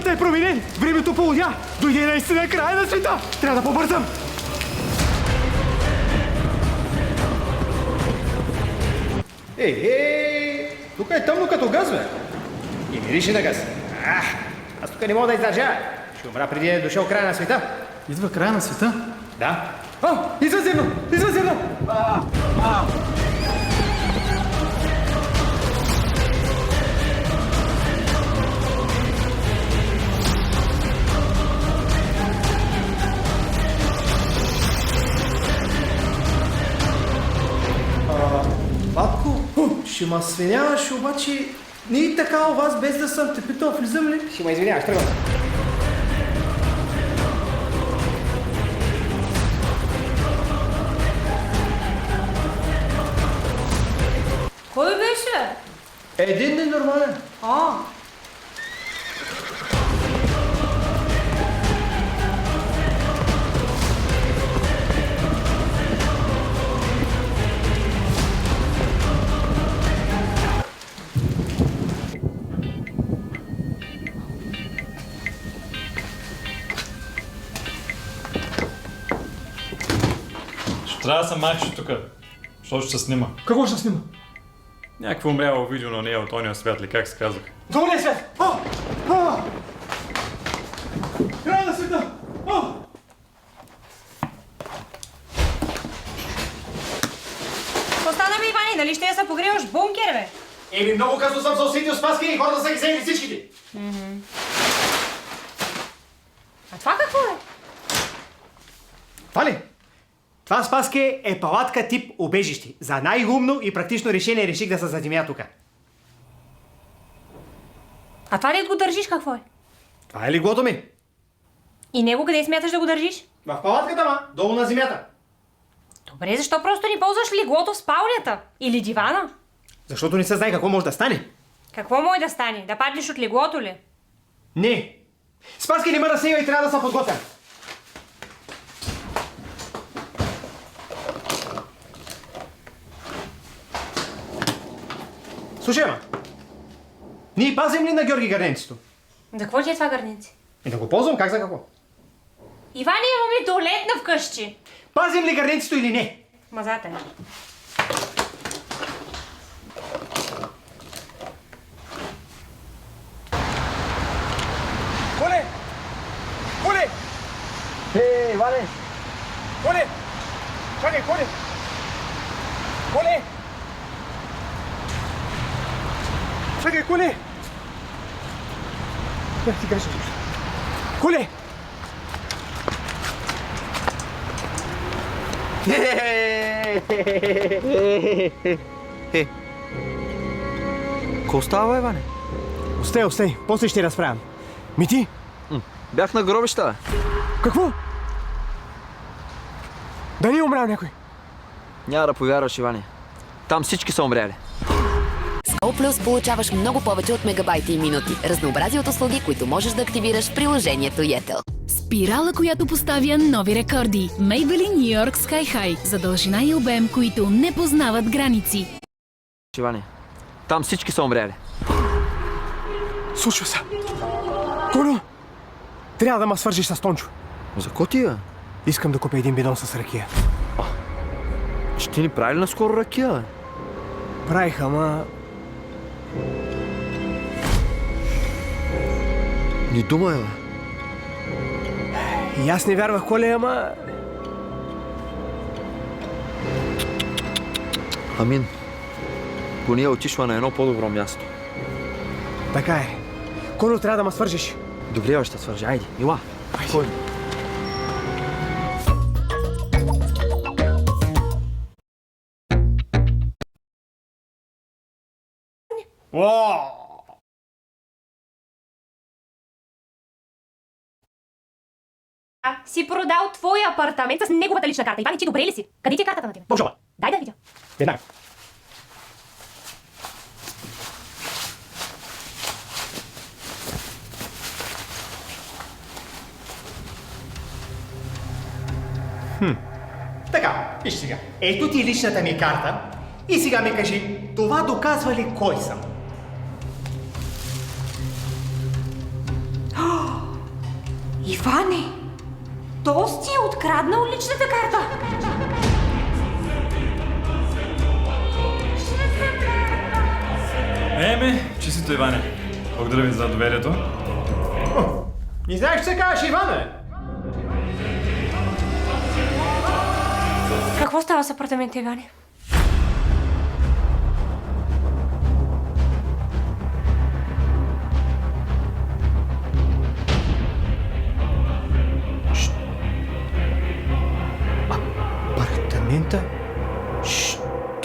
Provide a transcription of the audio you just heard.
Климатът е променен! Времето полудя! Дойде наистина края на света! Трябва да побързам! Тук е тъмно като газ, бе! И мирише на газ. Аз тук не мога да издържа. Ще умра преди е дошъл края на света. Идва края на света? Да. Извънземно! Извънземно! Батко, ще ма свиняваш, обаче не и така у вас, без да съм те питал, влизам ли? Ще ме извиняваш, тръгвам. Кой беше? Един ненормален. Ще трябва да се мачи тук, защото ще се снима. Какво ще снима? Някакво умряло видео на нея от ония свят ли, как се казах? Долния свят! Края на света! Остана ми, Ивани, нали ще я се погреваш в бункер, бе? Еми, много късно съм се усетил с Спаски и хората са ги взели всичките. А това какво е? Това ли? Това, Спаске, е палатка тип убежище. За най-умно и практично решение реших да се задимя тук. А това ли го държиш какво е? Това е леглото ми. И него къде смяташ да го държиш? В палатката, долу на земята. Добре, защо просто не ползваш леглото в спалнята? Или дивана? Защото не се знае какво може да стане. Какво може да стане? Да паднеш от леглото ли? Не. Спаски не ме разсеява и трябва да се подготвя. Слушай, ние пазим ли на Георги гърненцето? За какво ти е това гърненце? И да го ползвам, как за какво? Ивани, имаме туалетна вкъщи. Пазим ли гърненцето или не? Мазата е. Коле! Коле! Иване! Коле! Чакай, Коле! Коле! Чакай, Коле! Как ти кажа? Коле! Ко става, Иване? Остай, после ще разправям. Мити? Бях на гробища, бе. Какво? Да не е умрял някой? Няма да повярваш, Иване. Там всички са умряли. С Go Plus получаваш много повече от мегабайти и минути. Разнообразие от услуги, които можеш да активираш в приложението Yettel. Спирала, която поставя нови рекорди. Maybelline New York Sky High. За дължина и обем, които не познават граници. Иване, там всички са умряли. Случва се. Коло! Трябва да ме свържиш с Тончо. За ко ти, бе? Искам да купя един бидон с ракия. Ще ни прави ли наскоро ракия, бе? Правиха, ама... Ни дума, бе. И аз не вярвах, Коле, ама... Амин. Поне е отишла на едно по-добро място. Така е. Коло, трябва да ме свържиш. Добре, ще свържа. Айде, ила. Кой? Си продал твоя апартамент с неговата лична карта. Ивани, ти добре ли си? Къде ти е картата на тебе? Божова. Дай да видя. Веднага. Така, виж сега. Ето ти личната ми карта и сега ми кажи, това доказва ли кой съм? Иване, то си е откраднал личната карта. Чистито, Иване. Благодаря ви за доверието. Не знаеш, че се казваш Иване? Какво става с апартамента, Иване?